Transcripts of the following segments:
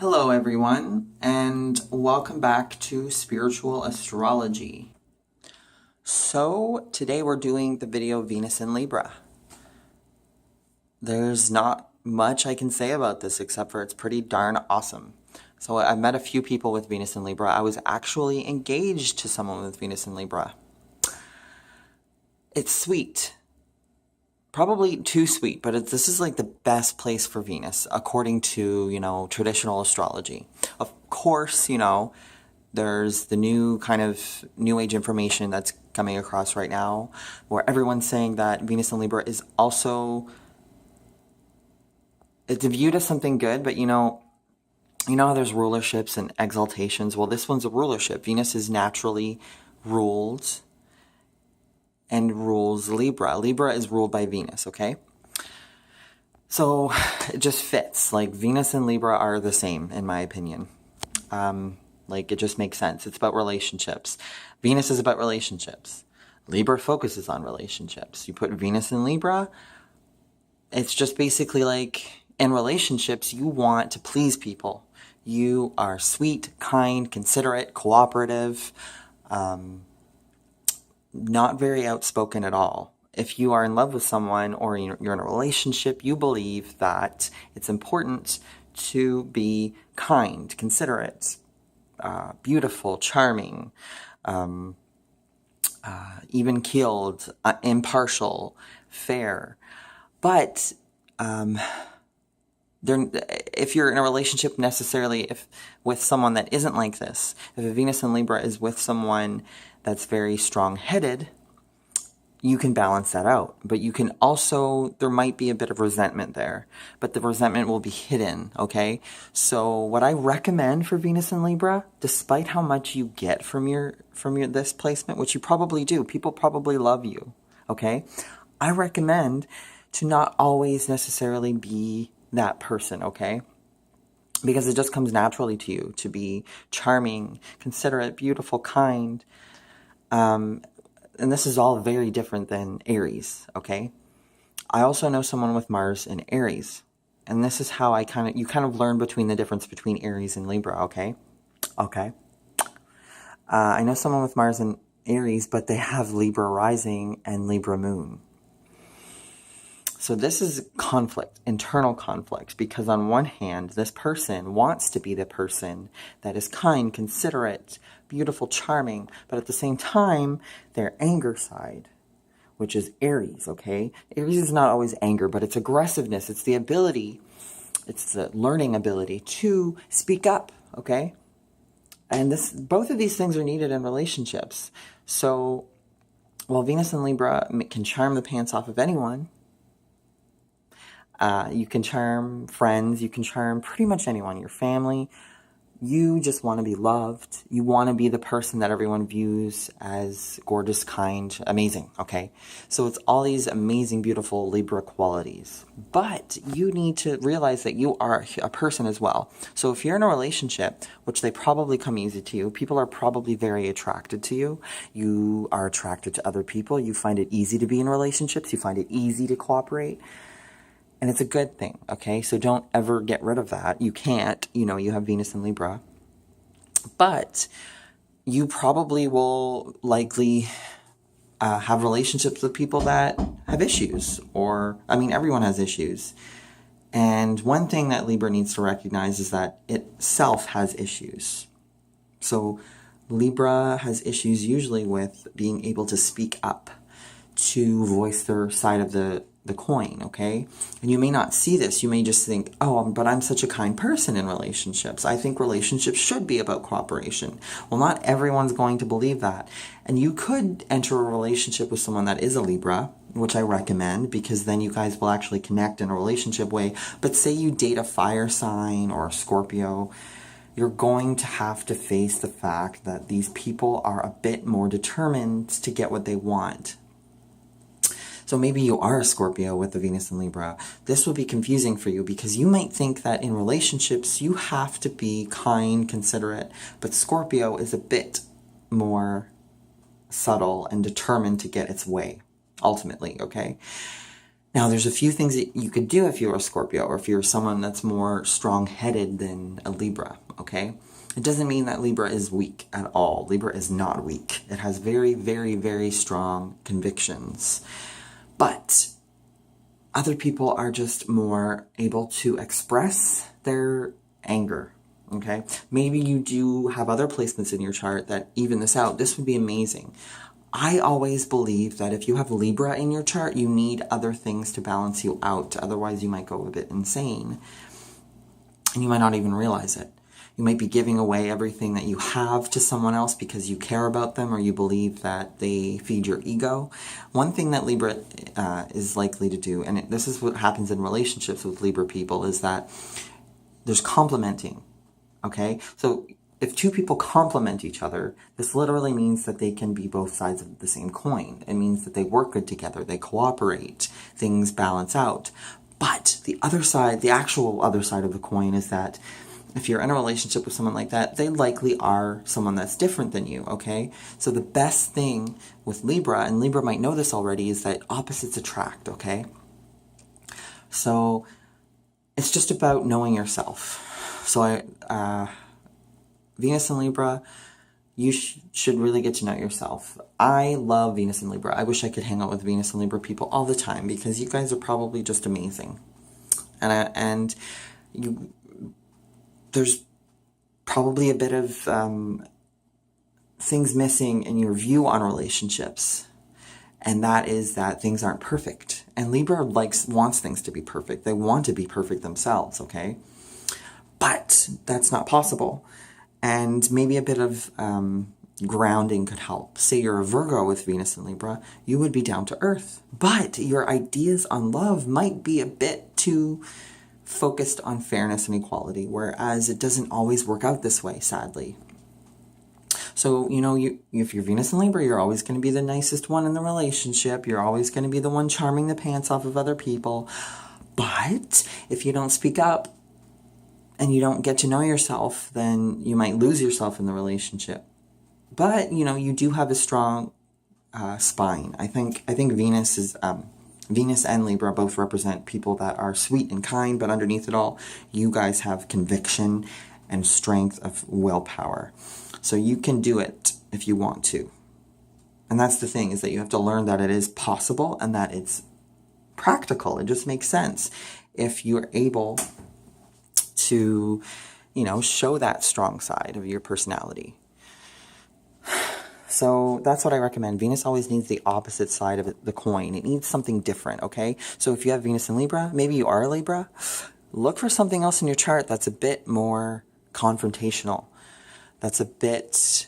Hello, everyone, and welcome back to Spiritual Astrology. So, today we're doing the video Venus in Libra. There's not much I can say about this except for it's pretty darn awesome. So, I've met a few people with Venus in Libra. I was actually engaged to someone with Venus in Libra. It's sweet. Probably too sweet, but this is like the best place for Venus, according to, traditional astrology. Of course, there's the new kind of new age information that's coming across right now, where everyone's saying that Venus in Libra is also, it's viewed as something good, but how there's rulerships and exaltations? Well, this one's a rulership. Venus is naturally ruled and rules Libra. Libra is ruled by Venus, okay? So it just fits. Like, Venus and Libra are the same, in my opinion. It just makes sense. It's about relationships. Venus is about relationships. Libra focuses on relationships. You put Venus in Libra, it's just basically like, in relationships, you want to please people. You are sweet, kind, considerate, cooperative, not very outspoken at all. If you are in love with someone or you're in a relationship, you believe that it's important to be kind, considerate, beautiful, charming, even-keeled, impartial, fair. But if you're in a relationship with someone that isn't like this, if a Venus in Libra is with someone that's very strong-headed, you can balance that out. But you can also, there might be a bit of resentment there, but the resentment will be hidden, okay? So what I recommend for Venus in Libra, despite how much you get from this placement, which you probably do, people probably love you, okay? I recommend to not always necessarily be that person, okay? Because it just comes naturally to you to be charming, considerate, beautiful, kind. And this is all very different than Aries, okay? I also know someone with Mars in Aries. And this is how you kind of learn between the difference between Aries and Libra, okay? Okay. I know someone with Mars in Aries, but they have Libra rising and Libra moon. So this is conflict, internal conflict, because on one hand, this person wants to be the person that is kind, considerate, beautiful, charming, but at the same time, their anger side, which is Aries, okay? Aries is not always anger, but it's aggressiveness. It's the ability, it's the learning ability to speak up, okay? And both of these things are needed in relationships. So while Venus in Libra can charm the pants off of anyone, you can charm friends, you can charm pretty much anyone, your family. You just want to be loved. You want to be the person that everyone views as gorgeous, kind, amazing, okay? So it's all these amazing, beautiful Libra qualities. But you need to realize that you are a person as well. So if you're in a relationship, which they probably come easy to you, people are probably very attracted to you. You are attracted to other people. You find it easy to be in relationships. You find it easy to cooperate. And it's a good thing, okay? So don't ever get rid of that. You can't, you have Venus in Libra. But you probably will likely have relationships with people that have issues. Everyone has issues. And one thing that Libra needs to recognize is that itself has issues. So Libra has issues usually with being able to speak up, to voice their side of the coin, okay? And you may not see this. You may just think, but I'm such a kind person in relationships. I think relationships should be about cooperation. Well, not everyone's going to believe that. And you could enter a relationship with someone that is a Libra, which I recommend, because then you guys will actually connect in a relationship way. But say you date a fire sign or a Scorpio, you're going to have to face the fact that these people are a bit more determined to get what they want. So maybe you are a Scorpio with the Venus in Libra. This will be confusing for you because you might think that in relationships you have to be kind, considerate, but Scorpio is a bit more subtle and determined to get its way, ultimately, okay? Now, there's a few things that you could do if you're a Scorpio or if you're someone that's more strong-headed than a Libra, okay? It doesn't mean that Libra is weak at all. Libra is not weak. It has very, very, very strong convictions. But other people are just more able to express their anger, okay? Maybe you do have other placements in your chart that even this out. This would be amazing. I always believe that if you have Libra in your chart, you need other things to balance you out. Otherwise, you might go a bit insane. And you might not even realize it. You might be giving away everything that you have to someone else because you care about them or you believe that they feed your ego. One thing that Libra is likely to do, and this is what happens in relationships with Libra people, is that there's complimenting, okay? So if two people complement each other, this literally means that they can be both sides of the same coin. It means that they work good together, they cooperate, things balance out. But the other side, the actual other side of the coin is that if you're in a relationship with someone like that, they likely are someone that's different than you, okay? So the best thing with Libra, and Libra might know this already, is that opposites attract, okay? So it's just about knowing yourself. So Venus and Libra, you should really get to know yourself. I love Venus and Libra. I wish I could hang out with Venus and Libra people all the time because you guys are probably just amazing. And there's probably a bit of things missing in your view on relationships. And that is that things aren't perfect. And Libra wants things to be perfect. They want to be perfect themselves, okay? But that's not possible. And maybe a bit of grounding could help. Say you're a Virgo with Venus and Libra, you would be down to earth. But your ideas on love might be a bit too focused on fairness and equality, whereas it doesn't always work out this way, sadly. So, if you're Venus and Libra, you're always going to be the nicest one in the relationship. You're always going to be the one charming the pants off of other people. But if you don't speak up and you don't get to know yourself, then you might lose yourself in the relationship. But, you do have a strong spine. I think Venus and Libra both represent people that are sweet and kind, but underneath it all, you guys have conviction and strength of willpower. So you can do it if you want to. And that's the thing, is that you have to learn that it is possible and that it's practical. It just makes sense if you're able to, show that strong side of your personality. So that's what I recommend. Venus always needs the opposite side of the coin. It needs something different, okay? So if you have Venus and Libra, maybe you are a Libra, look for something else in your chart that's a bit more confrontational, that's a bit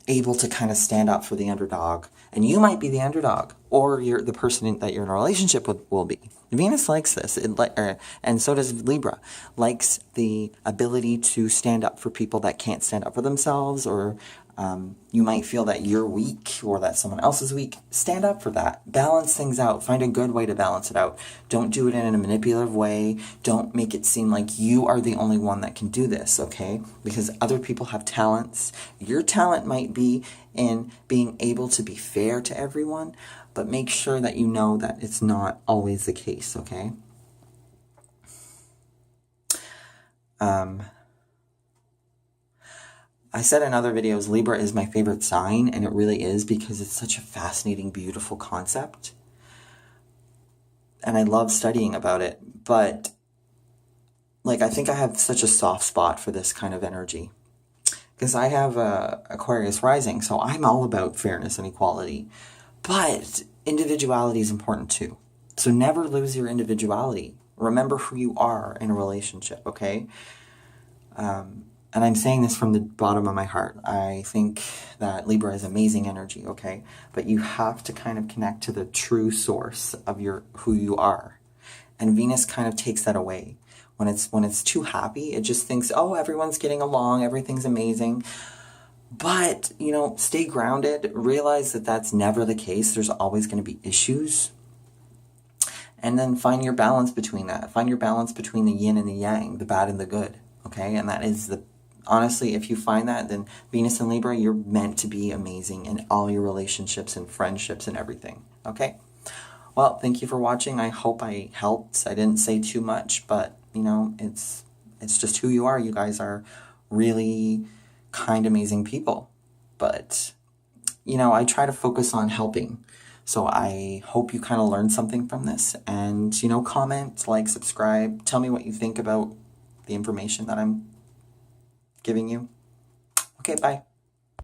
able to kind of stand up for the underdog. And you might be the underdog, or the person that you're in a relationship with will be. Venus likes this, and so does Libra, likes the ability to stand up for people that can't stand up for themselves, or you might feel that you're weak or that someone else is weak. Stand up for that. Balance things out. Find a good way to balance it out. Don't do it in a manipulative way. Don't make it seem like you are the only one that can do this, okay? Because other people have talents. Your talent might be in being able to be fair to everyone, but make sure that you know that it's not always the case, okay? I said in other videos, Libra is my favorite sign, and it really is, because it's such a fascinating, beautiful concept. And I love studying about it, but I think I have such a soft spot for this kind of energy. Because I have Aquarius rising, so I'm all about fairness and equality. But individuality is important too. So never lose your individuality. Remember who you are in a relationship, okay? And I'm saying this from the bottom of my heart. I think that Libra is amazing energy, okay? But you have to kind of connect to the true source of who you are. And Venus kind of takes that away. When it's too happy, it just thinks, oh, everyone's getting along, everything's amazing. But, stay grounded. Realize that that's never the case. There's always going to be issues. And then find your balance between that. Find your balance between the yin and the yang, the bad and the good, okay? And that is honestly, if you find that, then Venus and Libra, you're meant to be amazing in all your relationships and friendships and everything, okay? Well, thank you for watching. I hope I helped. I didn't say too much, but you know, it's just who you are. You guys are really kind, amazing people. But you know, I try to focus on helping. So I hope you kind of learned something from this, and you know, comment, like, subscribe, tell me what you think about the information that I'm giving you. Okay, bye.